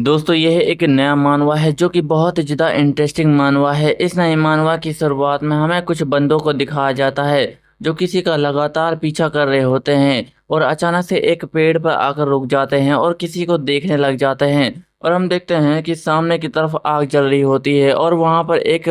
दोस्तों यह एक नया मानवा है जो कि बहुत ही ज़्यादा इंटरेस्टिंग मानवा है। इस नए मानवा की शुरुआत में हमें कुछ बंदों को दिखाया जाता है जो किसी का लगातार पीछा कर रहे होते हैं और अचानक से एक पेड़ पर आकर रुक जाते हैं और किसी को देखने लग जाते हैं। और हम देखते हैं कि सामने की तरफ आग जल रही होती है और वहां पर एक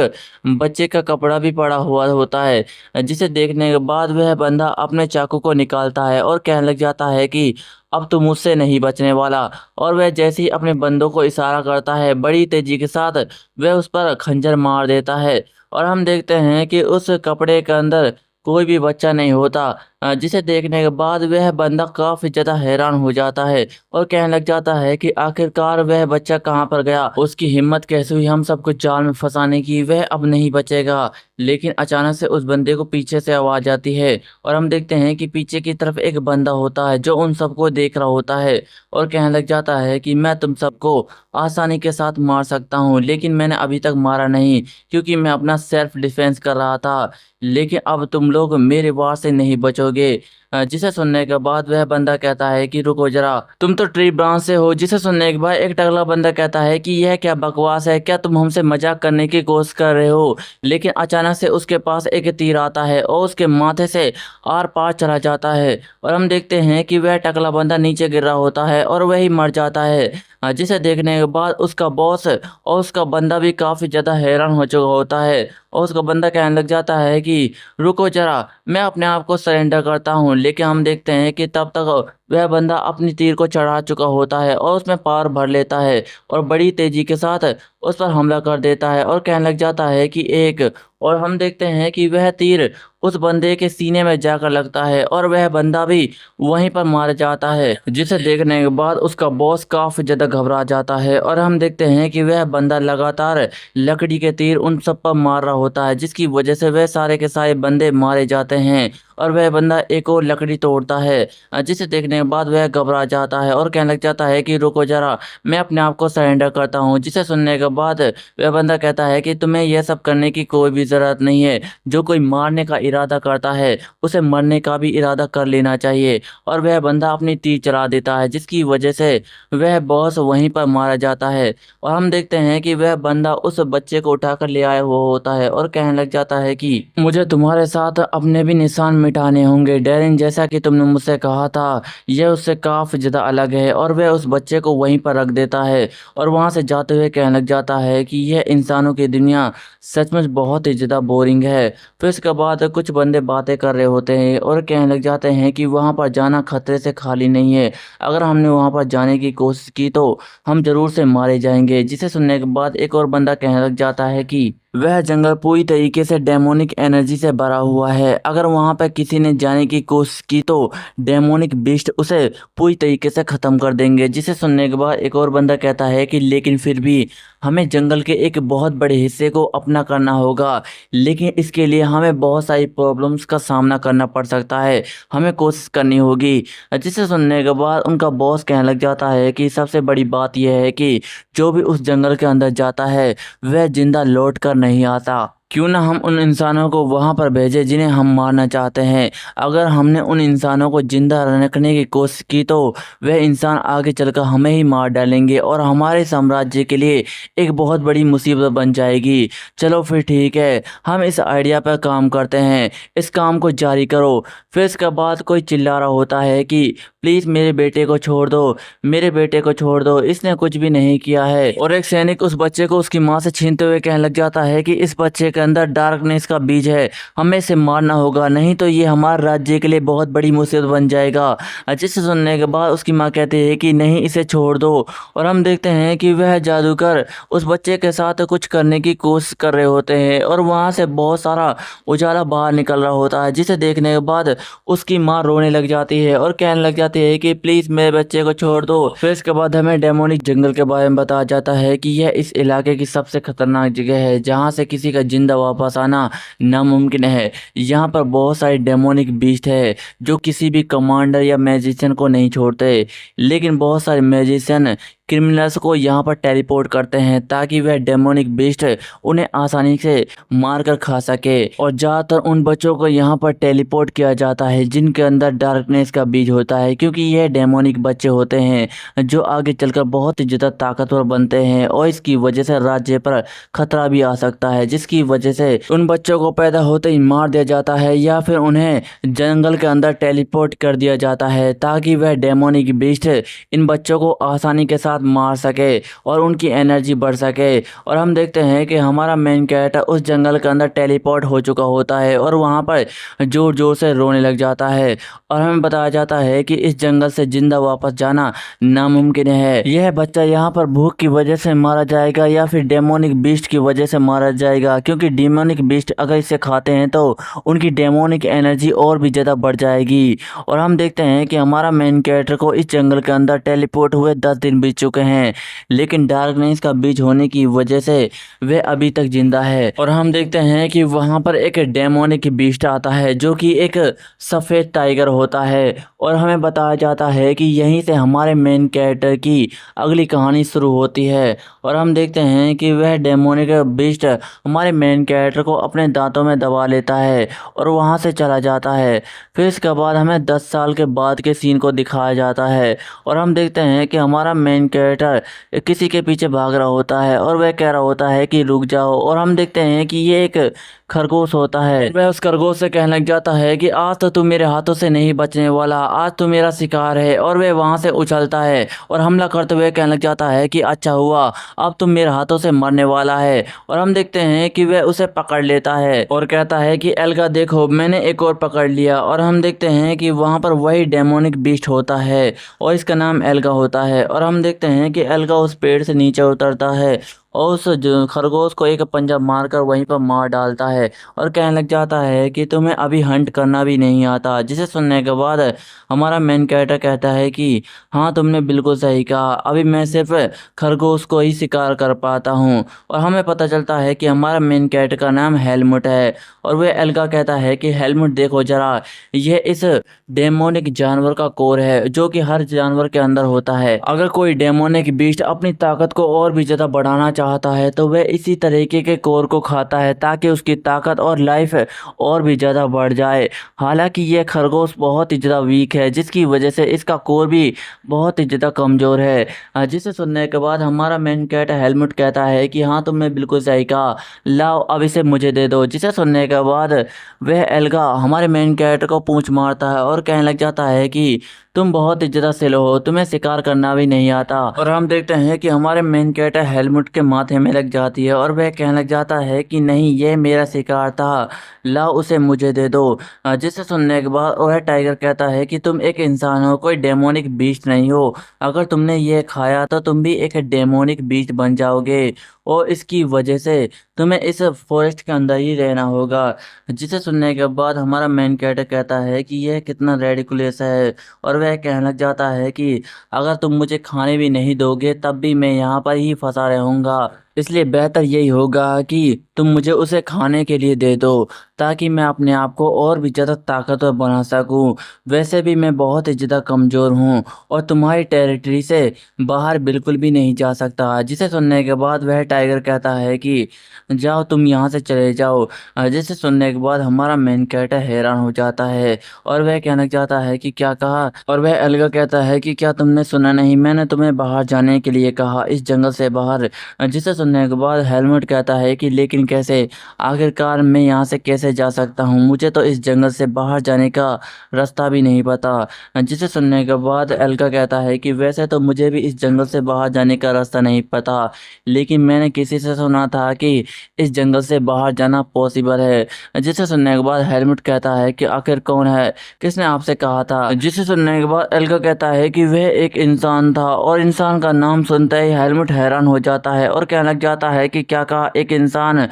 बच्चे का कपड़ा भी पड़ा हुआ होता है, जिसे देखने के बाद वह बंदा अपने चाकू को निकालता है और कहने लग जाता है कि अब तो मुझसे नहीं बचने वाला। और वह जैसे ही अपने बंदों को इशारा करता है, बड़ी तेजी के साथ वह उस पर खंजर मार देता है। और हम देखते हैं कि उस कपड़े के अंदर कोई भी बच्चा नहीं होता, जिसे देखने के बाद वह बंदा काफी ज्यादा हैरान हो जाता है और कहने लग जाता है कि आखिरकार वह बच्चा कहाँ पर गया, उसकी हिम्मत कैसे हुई हम सबको जाल में फंसाने की, वह अब नहीं बचेगा। लेकिन अचानक से उस बंदे को पीछे से आवाज आती है और हम देखते हैं कि पीछे की तरफ एक बंदा होता है जो उन सबको देख रहा होता है और कहने लग जाता है कि मैं तुम सबको आसानी के साथ मार सकता हूँ, लेकिन मैंने अभी तक मारा नहीं क्योंकि मैं अपना सेल्फ डिफेंस कर रहा था। लेकिन अब तुम लोग मेरे वार से नहीं बचोगे। जिसे सुनने के बाद वह बंदा कहता है कि रुको जरा, तुम तो ट्री ब्रांच से हो। जिसे सुनने के बाद एक टकला बंदा कहता है कि यह क्या बकवास है, क्या तुम हमसे मजाक करने की कोशिश कर रहे हो। लेकिन अचानक से उसके पास एक तीर आता है और उसके माथे से आर पार चला जाता है और हम देखते हैं कि वह टकला बंदा नीचे गिर रहा होता है और वही मर जाता है। जिसे देखने के बाद उसका बॉस और उसका बंदा भी काफी ज्यादा हैरान हो चुका होता है और उसका बंदा कहने लग जाता है कि रुको जरा, मैं अपने आप को सरेंडर करता हूँ। लेकिन हम देखते हैं कि तब तक वह बंदा अपनी तीर को चढ़ा चुका होता है और उसमें पार भर लेता है और बड़ी तेजी के साथ उस पर हमला कर देता है और कहने लग जाता है कि एक। और हम देखते हैं कि वह तीर उस बंदे के सीने में जाकर लगता है और वह बंदा भी वहीं पर मार जाता है। जिसे देखने के बाद उसका बॉस काफी ज्यादा घबरा जाता है और हम देखते हैं कि वह बंदा लगातार लकड़ी के तीर उन सब पर मार रहा होता है, जिसकी वजह से वह सारे के सारे बंदे मारे जाते हैं और वह बंदा एक और लकड़ी तोड़ता है। जिसे देखने के बाद वह घबरा जाता है और कहने लग जाता है कि रुको जरा, मैं अपने आप को सरेंडर करता हूँ। जिसे सुनने के बाद वह बंदा कहता है कि तुम्हें यह सब करने की कोई भी जरूरत नहीं है। जो कोई मारने का इरादा करता है उसे मरने का भी इरादा कर लेना चाहिए। और वह बंदा अपनी तीर चला देता है, जिसकी वजह से वह बॉस वहीं पर मारा जाता है। और हम देखते हैं कि वह बंदा उस बच्चे को उठाकर ले आया हुआ होता है और कहने लग जाता है कि मुझे तुम्हारे साथ अपने भी निशान मिटाने होंगे डेरिन, जैसा कि तुमने मुझसे कहा था यह उससे काफी ज्यादा अलग है। और वह उस बच्चे को वहीं पर रख देता है और वहां से जाते हुए कहने लग जाता है कि यह इंसानों की दुनिया सचमुच बहुत ही ज्यादा बोरिंग है। फिर इसके बाद कुछ बंदे बातें कर रहे होते हैं और कहने लग जाते हैं कि वहां पर जाना खतरे से खाली नहीं है, अगर हमने वहां पर जाने की कोशिश की तो हम जरूर से मारे जाएंगे। जिसे सुनने के बाद एक और बंदा कहने लग जाता है कि वह जंगल पूरी तरीके से डेमोनिक एनर्जी से भरा हुआ है, अगर वहां पर किसी ने जाने की कोशिश की तो डेमोनिक बीस्ट उसे पूरी तरीके से खत्म कर देंगे। जिसे सुनने के बाद एक और बंदा कहता है कि लेकिन फिर भी हमें जंगल के एक बहुत बड़े हिस्से को अपना करना होगा, लेकिन इसके लिए हमें बहुत सारी प्रॉब्लम्स का सामना करना पड़ सकता है, हमें कोशिश करनी होगी। जिसे सुनने के बाद उनका बॉस कहने लग जाता है कि सबसे बड़ी बात यह है कि जो भी उस जंगल के अंदर जाता है वह जिंदा लौट कर नहीं आता। क्यों ना हम उन इंसानों को वहां पर भेजें जिन्हें हम मारना चाहते हैं। अगर हमने उन इंसानों को जिंदा रखने की कोशिश की तो वह इंसान आगे चलकर हमें ही मार डालेंगे और हमारे साम्राज्य के लिए एक बहुत बड़ी मुसीबत बन जाएगी। चलो फिर ठीक है, हम इस आइडिया पर काम करते हैं, इस काम को जारी करो। फिर इसके बाद कोई चिल्ला रहा होता है कि प्लीज मेरे बेटे को छोड़ दो, मेरे बेटे को छोड़ दो, इसने कुछ भी नहीं किया है। और एक सैनिक उस बच्चे को उसकी माँ से छीनते हुए कहने लग जाता है कि इस बच्चे के अंदर डार्कनेस का बीज है, हमें इसे मारना होगा, नहीं तो ये हमारे राज्य के लिए बहुत बड़ी मुसीबत बन जाएगा। जिसे सुनने के बाद उसकी माँ कहती है कि नहीं, इसे छोड़ दो। और हम देखते हैं कि वह जादूगर उस बच्चे के साथ कुछ करने की कोशिश कर रहे होते हैं और वहां से बहुत सारा उजाला बाहर निकल रहा होता है। जिसे देखने के बाद उसकी माँ रोने लग जाती है और कहने लग जाती है कि प्लीज मेरे बच्चे को छोड़ दो। फिर इसके बाद हमें डेमोनिक जंगल के बारे में बताया जाता है कि यह इस इलाके की सबसे खतरनाक जगह है, जहां से किसी का जिंदा वापस आना नामुमकिन है। यहाँ पर बहुत सारे डेमोनिक बीस्ट है जो किसी भी कमांडर या मैजिशियन को नहीं छोड़ते, लेकिन बहुत सारे मैजिशियन क्रिमिनल्स को यहाँ पर टेलीपोर्ट करते हैं ताकि वह डेमोनिक बीस्ट उन्हें आसानी से मार कर खा सके। और ज़्यादातर उन बच्चों को यहाँ पर टेलीपोर्ट किया जाता है जिनके अंदर डार्कनेस का बीज होता है, क्योंकि यह डेमोनिक बच्चे होते हैं जो आगे चलकर बहुत ही ज़्यादा ताकतवर बनते हैं और इसकी वजह से राज्य पर खतरा भी आ सकता है, जिसकी वजह से उन बच्चों को पैदा होते ही मार दिया जाता है या फिर उन्हें जंगल के अंदर टेलीपोर्ट कर दिया जाता है ताकि वह डेमोनिक बीस्ट इन बच्चों को आसानी के साथ मार सके और उनकी एनर्जी बढ़ सके। और हम देखते हैं कि हमारा मेन कैरेक्टर उस जंगल के अंदर टेलीपोर्ट हो चुका होता है और वहाँ पर जोर जोर से रोने लग जाता है और हमें बताया जाता है कि इस जंगल से जिंदा वापस जाना नामुमकिन है। यह बच्चा यहाँ पर भूख की वजह से मारा जाएगा या फिर डेमोनिक बीस्ट की वजह से मारा जाएगा, क्योंकि डेमोनिक बीस्ट अगर इसे खाते हैं तो उनकी डेमोनिक एनर्जी और भी ज़्यादा बढ़ जाएगी। और हम देखते हैं कि हमारा मेन कैरेक्टर को इस जंगल के अंदर टेलीपोर्ट हुए 10 दिन बीत चुके हैं, लेकिन डार्कनेस का बीज होने की वजह से वे अभी तक जिंदा है। और हम देखते हैं कि वहाँ पर एक डेमोनिक बीस्ट आता है जो कि एक सफ़ेद टाइगर होता है और हमें बताया जाता है कि यहीं से हमारे मेन कैरेक्टर की अगली कहानी शुरू होती है। और हम देखते हैं कि वह डेमोनिक बीस्ट हमारे मेन कैरेक्टर को अपने दांतों में दबा लेता है और वहाँ से चला जाता है। फिर इसके बाद हमें 10 साल के बाद के सीन को दिखाया जाता है और हम देखते हैं कि हमारा मेन कैरेक्टर किसी के पीछे भाग रहा होता है और वह कह रहा होता है कि रुक जाओ। और हम देखते हैं कि ये एक खरगोश होता है। वह उस खरगोश से कहने लग जाता है कि आज तो तू मेरे हाथों से नहीं बचने वाला, आज तो मेरा शिकार है। और वह वहाँ से उछलता है और हमला करते हुए कहने लग जाता है कि अच्छा हुआ, अब तुम मेरे हाथों से मरने वाला है। और हम देखते हैं कि वह उसे पकड़ लेता है और कहता है कि एल्गा देखो, मैंने एक और पकड़ लिया। और हम देखते हैं कि वहाँ पर वही डेमोनिक बीस्ट होता है और इसका नाम एल्गा होता है। और हम देखते हैं कि एल्गा उस पेड़ से नीचे उतरता है और उस खरगोश को एक पंजा मारकर वहीं पर मार डालता है और कहने लग जाता है कि तुम्हें अभी हंट करना भी नहीं आता। जिसे सुनने के बाद हमारा मेन कैरेक्टर कहता है कि हाँ, तुमने बिल्कुल सही कहा, अभी मैं सिर्फ खरगोश को ही शिकार कर पाता हूँ। और हमें पता चलता है कि हमारा मेन कैरेक्टर का नाम हेलमुट है और वह एल्गा कहता है कि हेलमुट देखो जरा, यह इस डेमोनिक जानवर का कोर है जो कि हर जानवर के अंदर होता है। अगर कोई डेमोनिक बीस्ट अपनी ताकत को और भी ज़्यादा बढ़ाना चाहता है तो वह इसी तरीके के कोर को खाता है ताकि उसकी ताकत और लाइफ और भी ज़्यादा बढ़ जाए। हालांकि यह खरगोश बहुत ही ज़्यादा वीक है जिसकी वजह से इसका कोर भी बहुत ही ज़्यादा कमज़ोर है। जिसे सुनने के बाद हमारा मेन कैरेक्टर हेलमुट कहता है कि हाँ, तुमने बिल्कुल सही कहा, लाओ अब इसे मुझे दे दो। जिसे सुनने के बाद वह एल्गा हमारे मेन कैरेक्टर को पूंछ मारता है और कहने लग जाता है कि तुम बहुत ही ज़्यादा स्लो हो, तुम्हें शिकार करना भी नहीं आता। और हम देखते हैं कि हमारे मेन कैरेक्टर हेलमुट के माथे में लग जाती है और वह कहने लग जाता है कि नहीं, ये मेरा शिकार था, लाओ उसे मुझे दे दो। जिसे सुनने के बाद वह टाइगर कहता है कि तुम एक इंसान हो, कोई डेमोनिक बीस्ट नहीं हो, अगर तुमने ये खाया तो तुम भी एक डेमोनिक बीस्ट बन जाओगे और इसकी वजह से तुम्हें इस फॉरेस्ट के अंदर ही रहना होगा। जिसे सुनने के बाद हमारा मेन कैरेक्टर कहता है कि यह कितना रेडिकुलस है और वह कहने लग जाता है कि अगर तुम मुझे खाने भी नहीं दोगे तब भी मैं यहाँ पर ही फंसा रहूँगा, इसलिए बेहतर यही होगा कि तुम मुझे उसे खाने के लिए दे दो ताकि मैं अपने आप को और भी ज़्यादा ताकतवर बना सकूं। वैसे भी मैं बहुत ही ज़्यादा कमज़ोर हूं और तुम्हारी टेरिटरी से बाहर बिल्कुल भी नहीं जा सकता। जिसे सुनने के बाद वह टाइगर कहता है कि जाओ, तुम यहाँ से चले जाओ। जिसे सुनने के बाद हमारा मेन कैरेक्टर हैरान हो जाता है और वह कहना चाहता है कि क्या कहा। और वह अलगा कहता है कि क्या तुमने सुना नहीं, मैंने तुम्हें बाहर जाने के लिए कहा, इस जंगल से बाहर। जिसे सुनने के बाद हेलमेट कहता है कि लेकिन कैसे, आखिरकार मैं यहाँ से कैसे जा सकता हूँ, मुझे तो इस जंगल से बाहर जाने का रास्ता भी नहीं पता। जिसे सुनने के बाद एल्का कहता है कि वैसे तो मुझे भी इस जंगल से बाहर जाने का रास्ता नहीं पता, लेकिन मैंने किसी से सुना था कि इस जंगल से बाहर जाना पॉसिबल है। जिसे सुनने के बाद हेलमेट कहता है कि आखिर कौन है, किसने आपसे कहा था। जिसे सुनने के बाद एल्का कहता है कि वह एक इंसान था और इंसान का नाम सुनते ही हेलमेट हैरान हो जाता है और कहने लग जाता है कि क्या कहा, एक इंसान।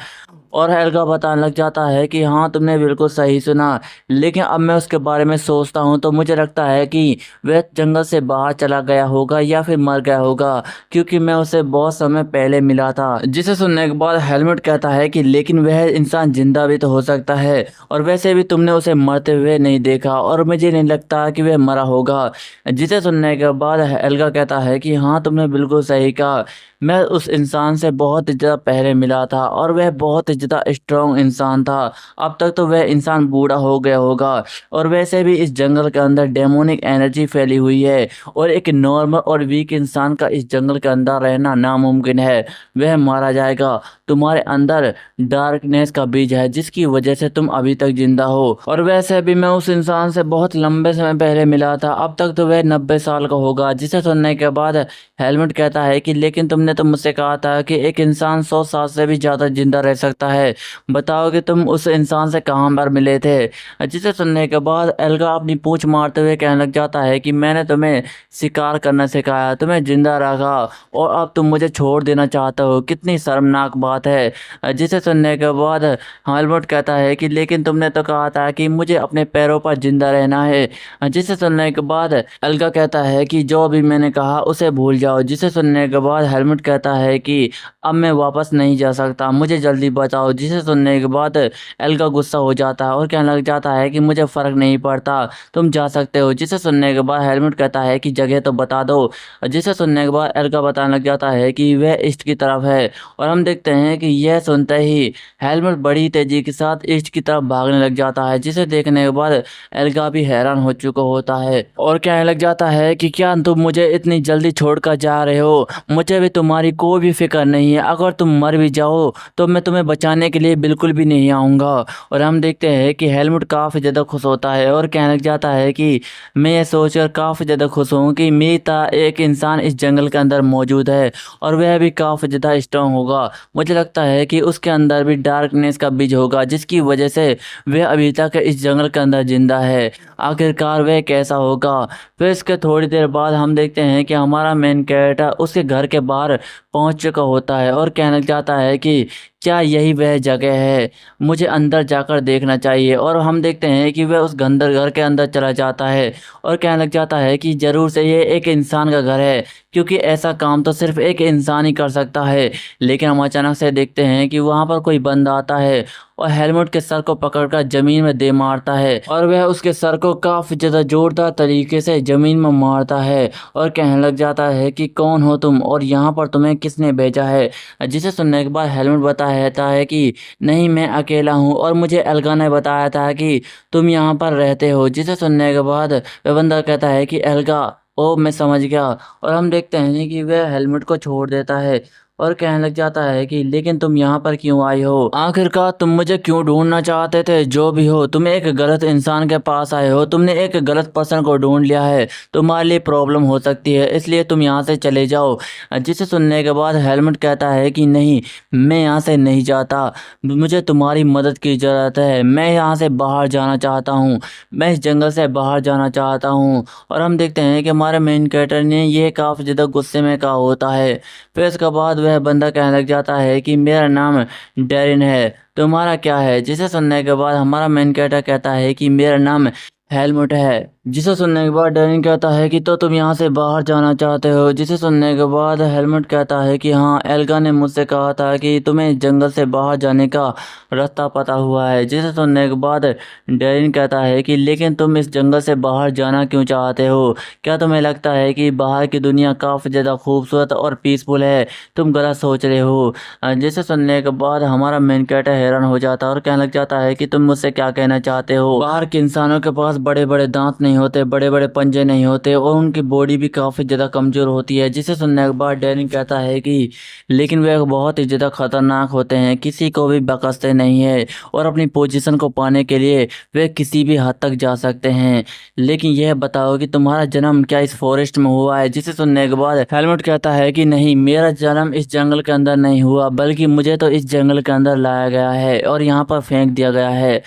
और एल्गा बताने लग जाता है कि हाँ तुमने बिल्कुल सही सुना, लेकिन अब मैं उसके बारे में सोचता हूँ तो मुझे लगता है कि वह जंगल से बाहर चला गया होगा या फिर मर गया होगा, क्योंकि मैं उसे बहुत समय पहले मिला था। जिसे सुनने के बाद हेलमेट कहता है कि लेकिन वह इंसान जिंदा भी तो हो सकता है, और वैसे भी तुमने उसे मरते हुए नहीं देखा और मुझे नहीं लगता कि वह मरा होगा। जिसे सुनने के बाद एल्गा कहता है कि हाँ तुमने बिल्कुल सही कहा, मैं उस इंसान से बहुत ज़्यादा पहले मिला था और वह बहुत ज़्यादा स्ट्रॉन्ग इंसान था। अब तक तो वह इंसान बूढ़ा हो गया होगा, और वैसे भी इस जंगल के अंदर डेमोनिक एनर्जी फैली हुई है और एक नॉर्मल और वीक इंसान का इस जंगल के अंदर रहना नामुमकिन है। वह मारा जाएगा। तुम्हारे अंदर डार्कनेस का बीज है जिसकी वजह से तुम अभी तक जिंदा हो, और वैसे भी मैं उस इंसान से बहुत लंबे समय पहले मिला था। अब तक तो वह 90 साल का होगा। जिसे सुनने के बाद हेलमेट कहता है कि लेकिन तुमने तो मुझसे कहा था कि एक इंसान 100 साल से भी ज़्यादा जिंदा रह सकता है। बताओ कि तुम उस इंसान से कहाँ पर मिले थे। जिसे सुनने के बाद एल्गा अपनी पूंछ मारते हुए कहने लग जाता है कि मैंने तुम्हें शिकार करना सिखाया, तुम्हें जिंदा रखा, और अब तुम मुझे छोड़ देना चाहते हो। कितनी शर्मनाक बात है। जिसे सुनने के बाद हेलमेट कहता है कि लेकिन तुमने तो कहा था कि मुझे अपने पैरों पर जिंदा रहना है। जिसे सुनने के बाद एल्गा कहता है कि जो भी मैंने कहा उसे भूल जाओ। जिसे सुनने के बाद हेलमेट कहता है कि अब मैं वापस नहीं जा सकता, मुझे जल्दी बचाओ। जिसे सुनने के बाद एल्गा गुस्सा हो जाता है और कहने लग जाता है कि मुझे फर्क नहीं पड़ता, तुम जा सकते हो। जिसे सुनने के बाद हेलमेट कहता है कि जगह तो बता दो। जिसे सुनने के बाद एल्गा बताने लग जाता है कि वह ईस्ट की तरफ है, और हम देखते हैं कि यह सुनते ही हेलमेट बड़ी तेजी के साथ ईस्ट की तरफ भागने लग जाता है। जिसे देखने के बाद एल्गा भी हैरान हो चुका होता है और कहने लग जाता है कि क्या तुम मुझे इतनी जल्दी छोड़कर जा रहे हो। मुझे भी तुम्हारी कोई भी फिक्र नहीं है, अगर तुम मर भी जाओ तो मैं तुम्हें बचाने के लिए बिल्कुल भी नहीं आऊँगा। और हम देखते हैं कि हेलमेट काफ़ी ज़्यादा खुश होता है और कहने लग जाता है कि मैं ये सोचकर काफ़ी ज़्यादा खुश हूँ कि मेरी तरह एक इंसान इस जंगल के अंदर मौजूद है, और वह भी काफ़ी ज़्यादा स्ट्रॉन्ग होगा। मुझे लगता है कि उसके अंदर भी डार्कनेस का बीज होगा जिसकी वजह से वह अभी तक इस जंगल के अंदर जिंदा है। आखिरकार वह कैसा होगा। फिर इसके थोड़ी देर बाद हम देखते हैं कि हमारा मेन कैरेक्टर उसके घर के बाहर पहुंच चुका होता है और कहने लग जाता है कि क्या यही वह जगह है, मुझे अंदर जाकर देखना चाहिए। और हम देखते हैं कि वह उस गंदर घर के अंदर चला जाता है और कहने लग जाता है कि ज़रूर से ये एक इंसान का घर है, क्योंकि ऐसा काम तो सिर्फ एक इंसान ही कर सकता है। लेकिन हम अचानक से देखते हैं कि वहाँ पर कोई बंदा आता है और हेलमेट के सर को पकड़कर जमीन में दे मारता है, और वह उसके सर को काफ़ी ज़्यादा जोरदार तरीके से ज़मीन में मारता है और कहने लग जाता है कि कौन हो तुम और यहाँ पर तुम्हें किसने भेजा है। जिसे सुनने के बाद हेलमेट बताता है कि नहीं, मैं अकेला हूँ और मुझे एल्गा ने बताया था कि तुम यहाँ पर रहते हो। जिसे सुनने के बाद वह बंदा कहता है कि एल्गा, ओ मैं समझ गया। और हम देखते हैं कि वह हेलमेट को छोड़ देता है और कहने लग जाता है कि लेकिन तुम यहाँ पर क्यों आई हो, आखिरकार तुम मुझे क्यों ढूंढना चाहते थे। जो भी हो, तुम एक गलत इंसान के पास आए हो, तुमने एक गलत पर्सन को ढूंढ लिया है, तुम्हारे लिए प्रॉब्लम हो सकती है, इसलिए तुम यहाँ से चले जाओ। जिसे सुनने के बाद हेलमेट कहता है कि नहीं, मैं यहाँ से नहीं जाता, मुझे तुम्हारी मदद की ज़रूरत है, मैं यहाँ से बाहर जाना चाहता हूँ, मैं इस जंगल से बाहर जाना चाहता हूँ। और हम देखते हैं कि हमारे मेन कैरेक्टर ने यह काफ़ी ज़्यादा गुस्से में कहा होता है। फिर इसके बाद वह बंदा कहने लग जाता है कि मेरा नाम डैरिन है, तुम्हारा क्या है। जिसे सुनने के बाद हमारा मेन कैरेक्टर कहता है कि मेरा नाम हेलमेट है। जिसे सुनने के बाद डैरिन कहता है कि तो तुम यहाँ से बाहर जाना चाहते हो। जिसे सुनने के बाद हेलमेट कहता है कि हाँ, एल्गा ने मुझसे कहा था कि तुम्हें जंगल से बाहर जाने का रास्ता पता हुआ है। जिसे सुनने के बाद डैरिन कहता है कि लेकिन तुम इस जंगल से बाहर जाना क्यों चाहते हो, क्या तुम्हें लगता है कि बाहर की दुनिया काफ़ी ज़्यादा खूबसूरत और पीसफुल है, तुम गलत सोच रहे हो। जिसे सुनने के बाद हमारा मेन कैरेक्टर हैरान हो जाता है और कहने लग जाता है कि तुम मुझसे क्या कहना चाहते हो। बाहर के इंसानों के पास बड़े बड़े दांत नहीं होते, बड़े बड़े पंजे नहीं होते, और उनकी बॉडी भी काफ़ी ज़्यादा कमज़ोर होती है। जिसे सुनने के बाद डैरिन कहता है कि लेकिन वे बहुत ही ज़्यादा खतरनाक होते हैं, किसी को भी बकसते नहीं है, और अपनी पोजीशन को पाने के लिए वे किसी भी हद तक जा सकते हैं। लेकिन यह बताओ कि तुम्हारा जन्म क्या इस फॉरेस्ट में हुआ है। जिसे सुनने के बाद हेलमेट कहता है कि नहीं, मेरा जन्म इस जंगल के अंदर नहीं हुआ, बल्कि मुझे तो इस जंगल के अंदर लाया गया है और यहाँ पर फेंक दिया गया है।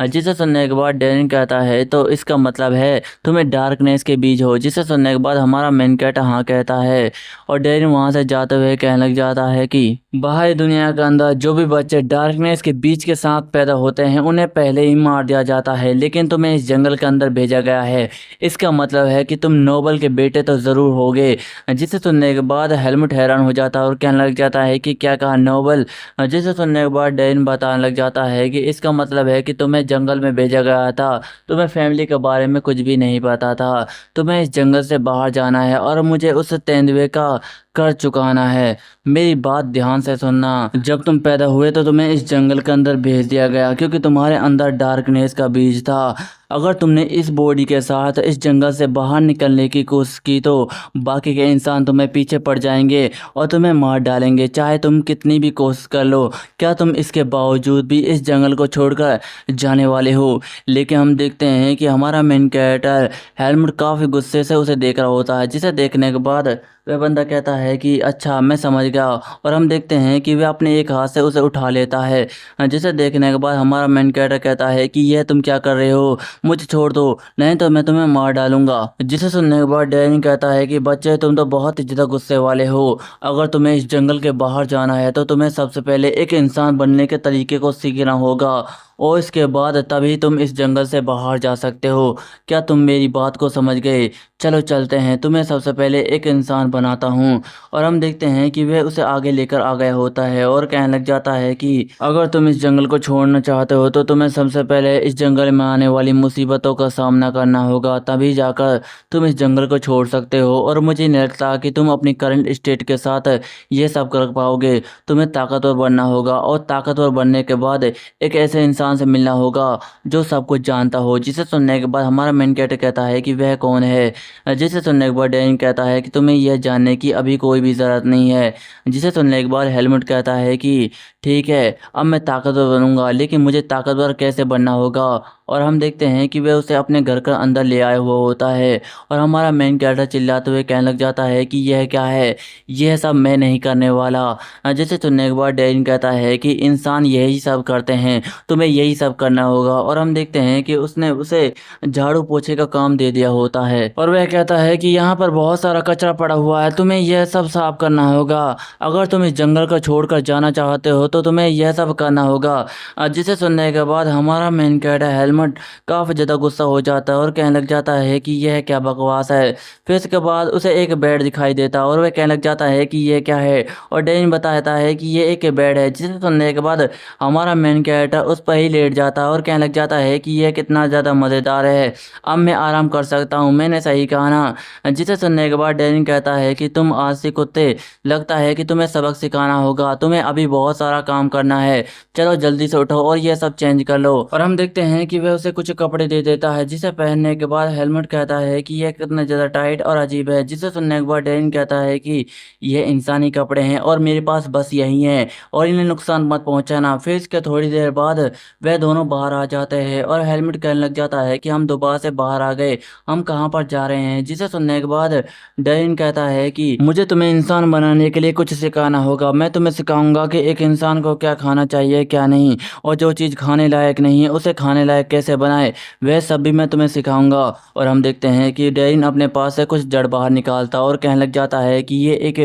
जिसे सुनने के बाद डेरिन कहता है तो इसका मतलब है तुम्हें डार्कनेस के बीज हो। जिसे सुनने के बाद हमारा मेन कैरेक्टर हाँ कहता है और डेरिन वहां से जाते हुए कहने लग जाता है कि बाहरी दुनिया के अंदर जो भी बच्चे डार्कनेस के बीज के साथ पैदा होते हैं उन्हें पहले ही मार दिया जाता है, लेकिन तुम्हें इस जंगल के अंदर भेजा गया है। इसका मतलब है कि तुम नोबल के बेटे तो जरूर होगे। जिसे सुनने के बाद हेलमुट हैरान हो जाता है और कहने लग जाता है कि क्या कहा नोबल। जिसे सुनने के बाद डेरिन बताने लग जाता है कि इसका मतलब है कि तुम्हें जंगल में भेजा गया था, तुम्हें फैमिली के बारे में कुछ भी नहीं पता था, तुम्हें इस जंगल से बाहर जाना है और मुझे उस तेंदुए का कर चुकाना है। मेरी बात ध्यान से सुनना, जब तुम पैदा हुए तो तुम्हें इस जंगल के अंदर भेज दिया गया क्योंकि तुम्हारे अंदर डार्कनेस का बीज था। अगर तुमने इस बॉडी के साथ इस जंगल से बाहर निकलने की कोशिश की तो बाकी के इंसान तुम्हें पीछे पड़ जाएंगे और तुम्हें मार डालेंगे, चाहे तुम कितनी भी कोशिश कर लो। क्या तुम इसके बावजूद भी इस जंगल को छोड़कर जाने वाले हो? लेकिन हम देखते हैं कि हमारा मेन कैरेक्टर हेलमुट काफ़ी गुस्से से उसे देख रहा होता है। जिसे देखने के बाद वह बंदा कहता है कि अच्छा मैं समझ गया, और हम देखते हैं कि वह अपने एक हाथ से उसे उठा लेता है। जिसे देखने के बाद हमारा मेन कैरेक्टर कहता है कि यह तुम क्या कर रहे हो, मुझे छोड़ दो नहीं तो मैं तुम्हें मार डालूंगा। जिसे सुनने के बाद डैनी कहता है कि बच्चे तुम तो बहुत ही ज़्यादा गुस्से वाले हो। अगर तुम्हें इस जंगल के बाहर जाना है तो तुम्हें सबसे पहले एक इंसान बनने के तरीके को सीखना होगा और इसके बाद तभी तुम इस जंगल से बाहर जा सकते हो। क्या तुम मेरी बात को समझ गए? चलो चलते हैं, तुम्हें सबसे पहले एक इंसान बनाता हूँ। और हम देखते हैं कि वह उसे आगे लेकर आ गया होता है और कहने लग जाता है कि अगर तुम इस जंगल को छोड़ना चाहते हो तो तुम्हें सबसे पहले इस जंगल में आने वाली मुसीबतों का सामना करना होगा, तभी जाकर तुम इस जंगल को छोड़ सकते हो। और मुझे नहीं लगता कि तुम अपनी करंट स्टेट के साथ ये सब कर पाओगे। तुम्हें ताकतवर बनना होगा और ताकतवर बनने के बाद एक ऐसे इंसान से मिलना होगा जो सब कुछ जानता हो। जिसे सुनने के बाद हमारा मेन कैरेक्टर कहता है कि वह कौन है। जिसे सुनने के बाद डैनी कहता है कि तुम्हें यह जानने की अभी कोई भी ज़रूरत नहीं है। जिसे सुनने के बाद हेलमुट कहता है कि ठीक है, अब मैं ताकतवर बनूंगा, लेकिन मुझे ताकतवर कैसे बनना होगा। और हम देखते हैं कि वह उसे अपने घर के अंदर ले आया हुआ होता है और हमारा मेन कैरेक्टर चिल्लाते हुए कहने लग जाता है कि यह क्या है, यह सब मैं नहीं करने वाला। जिसे सुनने के बाद डैनी कहता है कि इंसान यही सब करते हैं, तुम्हें यही सब करना होगा। और हम देखते हैं कि उसने उसे झाड़ू पोछे का काम दे दिया होता है और वह कहता है कि यहाँ पर बहुत सारा कचरा पड़ा हुआ है, तुम्हें यह सब साफ करना होगा। अगर तुम इस जंगल को छोड़कर जाना चाहते हो तो तुम्हें यह सब करना होगा। जिसे सुनने के बाद हमारा मेन कैरेक्टर हेलमेट काफ़ी ज़्यादा गुस्सा हो जाता है और कहने लग जाता है कि यह क्या बकवास है। फिर इसके बाद उसे एक बेड दिखाई देता है और वह कहने लग जाता है कि यह क्या है, और डेन बताता है कि ये एक बेड है। जिसे सुनने के बाद हमारा मेन कैरेक्टर उस पर ही लेट जाता है और कहने लग जाता है कि यह कितना ज़्यादा मज़ेदार है, अब मैं आराम कर सकता हूँ, मैंने सही कहा ना। जिसे सुनने के बाद डैनी कहता है कि तुम आलसी कुत्ते, लगता है कि तुम्हें सबक सिखाना होगा, तुम्हें अभी बहुत सारा काम करना है, चलो जल्दी से उठो और ये सब चेंज कर लो। और हम देखते हैं कि वह उसे कुछ कपड़े दे देता है जिसे पहनने के बाद हेलमेट कहता है कि यह कितना ज़्यादा टाइट और अजीब है। जिसे सुनने के बाद डैनी कहता है कि यह इंसानी कपड़े हैं और मेरे पास बस यही हैं और इन्हें नुकसान मत पहुंचाना। फिर इसके थोड़ी देर बाद वह दोनों बाहर आ जाते हैं और हेलमेट कहने लग जाता है कि हम दोबारा से बाहर आ गए, हम कहाँ पर जा रहे हैं। जिसे सुनने के बाद डैनी कहता है कि मुझे तुम्हें इंसान बनाने के लिए कुछ सिखाना होगा, मैं तुम्हें सिखाऊंगा कि एक इंसान को क्या खाना चाहिए क्या नहीं, और जो चीज़ खाने लायक नहीं है उसे खाने लायक कैसे बनाए, वह सब भी मैं तुम्हें सिखाऊंगा। और हम देखते हैं कि डैनी अपने पास से कुछ जड़ बाहर निकालता और कहने लग जाता है कि ये एक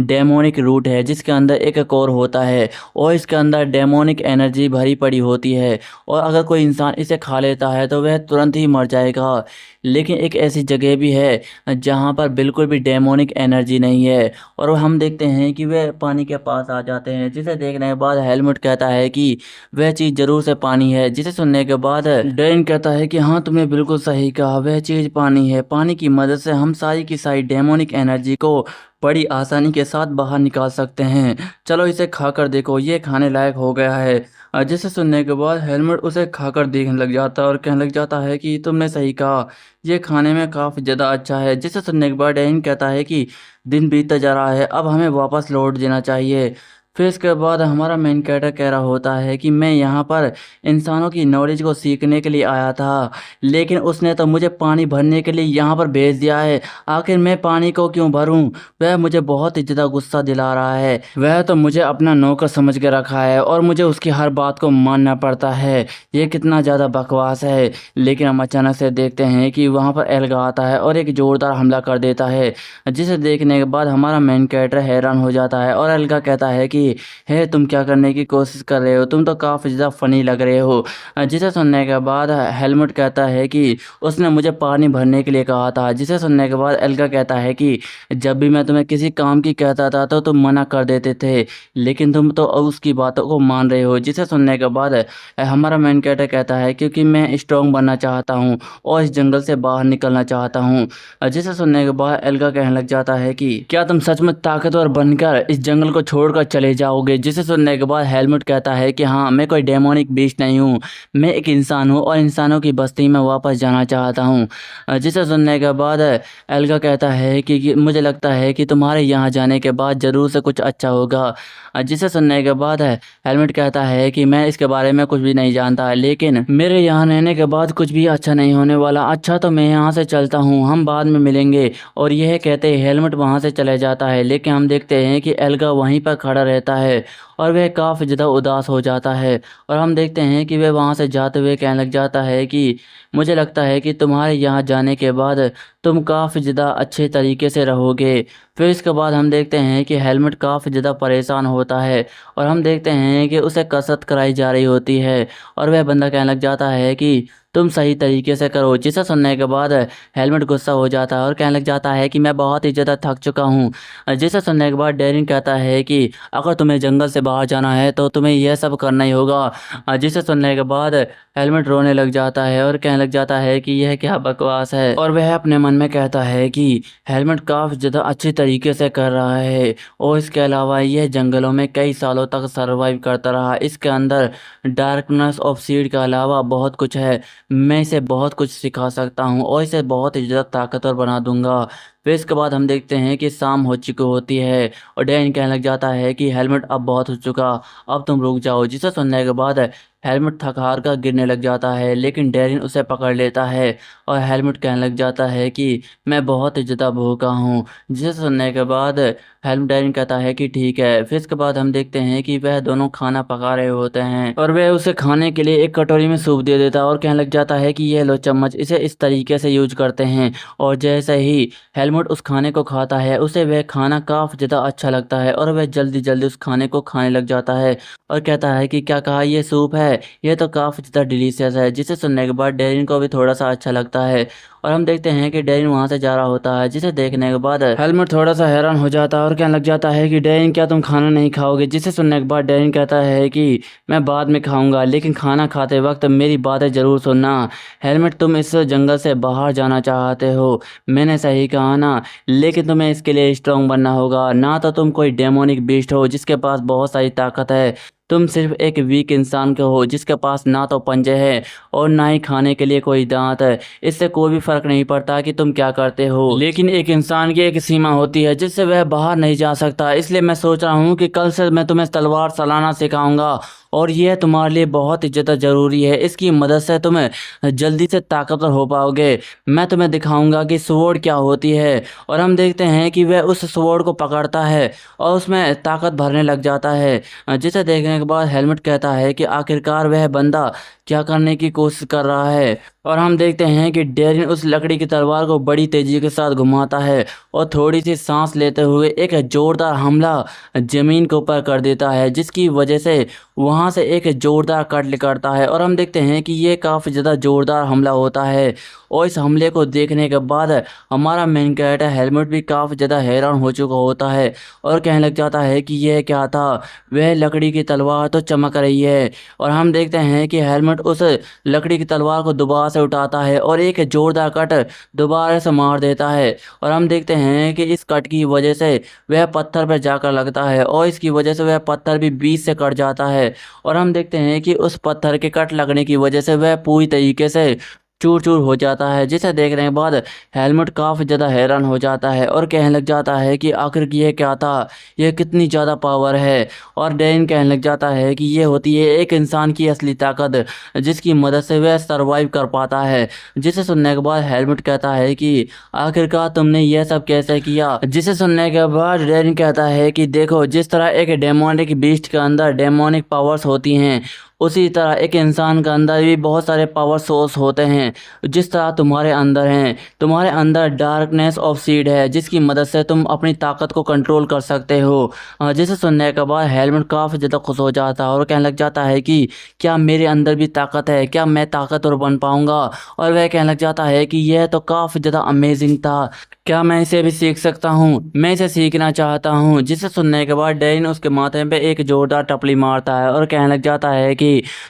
डेमोनिक रूट है जिसके अंदर एक कोर होता है और इसके अंदर डेमोनिक एनर्जी भरी पड़ी होती है, और अगर कोई इंसान इसे खा लेता है तो वह तुरंत ही मर जाएगा। लेकिन एक ऐसी जगह भी है जहाँ पर बिल्कुल भी डेमोनिक एनर्जी नहीं है, और हम देखते हैं कि वह पानी के पास आ जाते हैं। जिसे देखने के बाद हेलमेट कहता है कि वह चीज़ जरूर से पानी है। जिसे सुनने के बाद डैन कहता है कि हाँ तुमने बिल्कुल सही कहा, वह चीज़ पानी है, पानी की मदद से हम सारी की सारी डेमोनिक एनर्जी को बड़ी आसानी के साथ बाहर निकाल सकते हैं, चलो इसे खाकर देखो, ये खाने लायक हो गया है। जिसे सुनने के बाद हेलमेट उसे खाकर देखने लग जाता है और कहने लग जाता है कि तुमने सही कहा, ये खाने में काफ़ी ज़्यादा अच्छा है। जिसे सुनने के बाद डैन कहता है कि दिन बीतता जा रहा है, अब हमें वापस लौट देना चाहिए। फिर इसके बाद हमारा मेन कैरेक्टर कह रहा होता है कि मैं यहाँ पर इंसानों की नॉलेज को सीखने के लिए आया था, लेकिन उसने तो मुझे पानी भरने के लिए यहाँ पर भेज दिया है। आखिर मैं पानी को क्यों भरूं? वह मुझे बहुत ही ज़्यादा गुस्सा दिला रहा है। वह तो मुझे अपना नौकर समझ के रखा है और मुझे उसकी हर बात को मानना पड़ता है। ये कितना ज़्यादा बकवास है। लेकिन हम अचानक से देखते हैं कि वहाँ पर एल्गा आता है और एक ज़ोरदार हमला कर देता है, जिसे देखने के बाद हमारा मेन कैरेक्टर हैरान हो जाता है और एल्गा कहता है कि हे, तुम क्या करने की कोशिश कर रहे हो? तुम तो काफ़ी ज़्यादा फनी लग रहे हो। जिसे सुनने के बाद हेलमुट कहता है कि उसने मुझे पानी भरने के लिए कहा था। जिसे सुनने के बाद एल्गा कहता है कि जब भी मैं तुम्हें किसी काम की कहता था तो तुम मना कर देते थे, लेकिन तुम तो उसकी बातों को मान रहे हो। जिसे सुनने के बाद हमारा मेन कैरेक्टर कहता है क्योंकि मैं स्ट्रॉन्ग बनना चाहता हूँ और इस जंगल से बाहर निकलना चाहता हूँ। जिसे सुनने के बाद एल्गा कहने लग जाता है कि क्या तुम सच में ताकतवर बनकर इस जंगल को छोड़कर चले जाओगे? जिसे सुनने के बाद हेलमुट कहता है कि हाँ, मैं कोई डेमोनिक बीस्ट नहीं हूँ, मैं एक इंसान हूँ और इंसानों की बस्ती में वापस जाना चाहता हूँ। जिसे सुनने के बाद एल्गा कहता है कि मुझे लगता है कि तुम्हारे यहाँ जाने के बाद ज़रूर से कुछ अच्छा होगा। जिसे सुनने के बाद हेलमेट कहता है कि मैं इसके बारे में कुछ भी नहीं जानता, लेकिन मेरे यहाँ रहने के बाद कुछ भी अच्छा नहीं होने वाला। अच्छा तो मैं यहाँ से चलता हूँ, हम बाद में मिलेंगे। और यह कहते ही हेलमेट वहाँ से चले जाता है, लेकिन हम देखते हैं कि एल्गा वहीं पर खड़ा रहता है और वह काफ़ी ज़्यादा उदास हो जाता है। और हम देखते हैं कि वह वहाँ से जाते हुए कहने लग जाता है कि मुझे लगता है कि तुम्हारे यहाँ जाने के बाद तुम काफ़ी ज़्यादा अच्छे तरीके से रहोगे। फिर इसके बाद हम देखते हैं कि हेलमेट काफ़ी ज़्यादा परेशान होता है और हम देखते हैं कि उसे कसरत कराई जा रही होती है और वह बंदा कहने लग जाता है कि तुम सही तरीके से करो। जिसे सुनने के बाद हेलमेट गुस्सा हो जाता है और कहने लग जाता है कि मैं बहुत ही ज़्यादा थक चुका हूँ। जिसे सुनने के बाद डेरिन कहता है कि अगर तुम्हें जंगल से बाहर जाना है तो तुम्हें यह सब करना ही होगा। जिसे सुनने के बाद हेलमेट रोने लग जाता है और कहने लग जाता है कि यह क्या बकवास है। और वह अपने मन में कहता है कि हेलमेट काफ़ी ज़्यादा अच्छी तरीके से कर रहा है और इसके अलावा यह जंगलों में कई सालों तक सर्वाइव करता रहा। इसके अंदर डार्कनेस ऑफ सीड के अलावा बहुत कुछ है। मैं इसे बहुत कुछ सिखा सकता हूँ और इसे बहुत ही ज़्यादा ताकतवर बना दूंगा। फिर इसके बाद हम देखते हैं कि शाम हो चुकी होती है और डैन कहने लग जाता है कि हेलमेट अब बहुत हो चुका, अब तुम रुक जाओ। जिसे सुनने के बाद हेलमेट थक हार कर गिरने लग जाता है, लेकिन डैरिन उसे पकड़ लेता है और हेलमेट कहने लग जाता है कि मैं बहुत ही ज़्यादा भूखा हूँ। जिसे सुनने के बाद हेलमेट डैरिन कहता है कि ठीक है। फिर इसके बाद हम देखते हैं कि वह दोनों खाना पका रहे होते हैं और वह उसे खाने के लिए एक कटोरी में सूप दे देता है और कहने लग जाता है कि यह लो चम्मच, इसे इस तरीके से यूज करते हैं। और जैसे ही हेलमेट उस खाने को खाता है उसे वह खाना काफ़ी ज़्यादा अच्छा लगता है और वह जल्दी जल्दी उस खाने को खाने लग जाता है और कहता है कि क्या कहा, ये सूप है, ये तो काफ़ी ज़्यादा डिलीशियस है। जिसे सुनने के बाद डेरिन को भी थोड़ा सा अच्छा लगता है और हम देखते हैं कि डेरिन वहाँ से जा रहा होता है। जिसे देखने के बाद हेलमेट थोड़ा सा हैरान हो जाता है और कहने लग जाता है कि डेरिन क्या तुम खाना नहीं खाओगे? जिसे सुनने के बाद डेरिन कहता है कि मैं बाद में खाऊंगा, लेकिन खाना खाते वक्त मेरी बातें ज़रूर सुनना। हेलमेट, तुम इस जंगल से बाहर जाना चाहते हो, मैंने सही कहा ना? लेकिन तुम्हें इसके लिए स्ट्रांग बनना होगा। ना तो तुम कोई डेमोनिक बीस्ट हो जिसके पास बहुत सारी ताकत है, तुम सिर्फ एक वीक इंसान के हो जिसके पास ना तो पंजे हैं और ना ही खाने के लिए कोई दांत है। इससे कोई भी फर्क नहीं पड़ता कि तुम क्या करते हो, लेकिन एक इंसान की एक सीमा होती है जिससे वह बाहर नहीं जा सकता। इसलिए मैं सोच रहा हूँ कि कल से मैं तुम्हें तलवार चलाना सिखाऊंगा और यह तुम्हारे लिए बहुत ही ज़्यादा ज़रूरी है। इसकी मदद से तुम जल्दी से ताकतवर हो पाओगे। मैं तुम्हें दिखाऊंगा कि स्वॉर्ड क्या होती है। और हम देखते हैं कि वह उस स्वॉर्ड को पकड़ता है और उसमें ताकत भरने लग जाता है। जिसे देखने के बाद हेलमेट कहता है कि आखिरकार वह बंदा क्या करने की कोशिश कर रहा है। और हम देखते हैं कि डेरिन उस लकड़ी की तलवार को बड़ी तेजी के साथ घुमाता है और थोड़ी सी सांस लेते हुए एक जोरदार हमला जमीन के ऊपर कर देता है, जिसकी वजह से वहां से एक जोरदार कट निकलता है। और हम देखते हैं कि ये काफ़ी ज़्यादा जोरदार हमला होता है और इस हमले को देखने के बाद हमारा मेन कैरेक्टर हेलमेट भी काफ़ी ज़्यादा हैरान हो चुका होता है और कहने लग जाता है कि यह क्या था, वह लकड़ी की तलवार तो चमक रही है। और हम देखते हैं कि हेलमेट उस लकड़ी की तलवार को दोबारा से उठाता है और एक जोरदार कट दोबारा से मार देता है। और हम देखते हैं कि इस कट की वजह से वह पत्थर पर जाकर लगता है और इसकी वजह से वह पत्थर भी बीच से कट जाता है। और हम देखते हैं कि उस पत्थर के कट लगने की वजह से वह पूरी तरीके से चूर चूर हो जाता है, जिसे देखने के बाद हेलमेट काफ़ी ज़्यादा हैरान हो जाता है और कहने लग जाता है कि आखिर ये क्या था, ये कितनी ज़्यादा पावर है। और डैन कहने लग जाता है कि ये होती है एक इंसान की असली ताकत, जिसकी मदद से वह सरवाइव कर पाता है। जिसे सुनने के बाद हेलमेट कहता है कि आखिरकार तुमने यह सब कैसे किया। जिसे सुनने के बाद डैन कहता है कि देखो, जिस तरह एक डेमोनिक बीस्ट के अंदर डेमोनिक पावर्स होती हैं, उसी तरह एक इंसान के अंदर भी बहुत सारे पावर सोर्स होते हैं, जिस तरह तुम्हारे अंदर हैं। तुम्हारे अंदर डार्कनेस ऑफ सीड है, जिसकी मदद से तुम अपनी ताकत को कंट्रोल कर सकते हो। जिसे सुनने के बाद हेलमेट काफ़ी ज़्यादा खुश हो जाता है और कहने लग जाता है कि क्या मेरे अंदर भी ताकत है, क्या मैं ताकतवर बन पाऊंगा। और वह कहने लग जाता है कि यह तो काफ़ी ज़्यादा अमेजिंग था, क्या मैं इसे भी सीख सकता हूँ, मैं इसे सीखना चाहता हूँ। जिसे सुनने के बाद डैन उसके माथे पे एक जोरदार टपली मारता है और कहने लग जाता है कि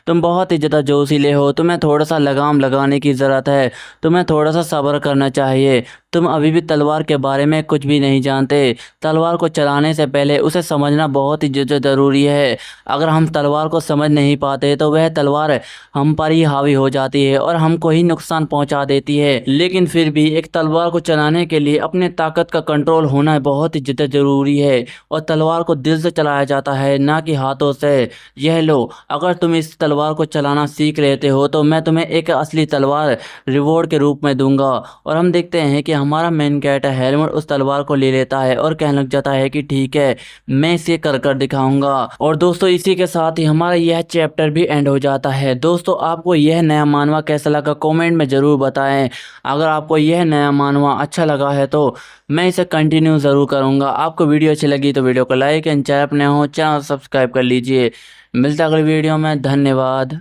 तुम बहुत ही ज़्यादा जोशीले हो, तुम्हें थोड़ा सा लगाम लगाने की ज़रूरत है, तुम्हें थोड़ा सा सब्र करना चाहिए। तुम अभी भी तलवार के बारे में कुछ भी नहीं जानते। तलवार को चलाने से पहले उसे समझना बहुत ही ज़रूरी है। अगर हम तलवार को समझ नहीं पाते तो वह तलवार हम पर ही हावी हो जाती है और हमको ही नुकसान पहुंचा देती है। लेकिन फिर भी एक तलवार को चलाने के लिए अपने ताकत का कंट्रोल होना बहुत ही ज़्यादा ज़रूरी है और तलवार को दिल से चलाया जाता है, ना कि हाथों से। यह लो, अगर तुम इस तलवार को चलाना सीख लेते हो तो मैं तुम्हें एक असली तलवार रिवॉर्ड के रूप में दूंगा। और हम देखते हैं कि हमारा मेन कैरेक्टर हेलमेट उस तलवार को ले लेता है और कहने लग जाता है कि ठीक है, मैं इसे कर कर दिखाऊंगा। और दोस्तों, इसी के साथ ही हमारा यह चैप्टर भी एंड हो जाता है। दोस्तों, आपको यह नया मानवा कैसा लगा कमेंट में ज़रूर बताएं। अगर आपको यह नया मानवा अच्छा लगा है तो मैं इसे कंटिन्यू ज़रूर करूँगा। आपको वीडियो अच्छी लगी तो वीडियो को लाइक एंड चैनल पर नए हो चैनल सब्सक्राइब कर लीजिए। मिलता है अगली वीडियो में। धन्यवाद।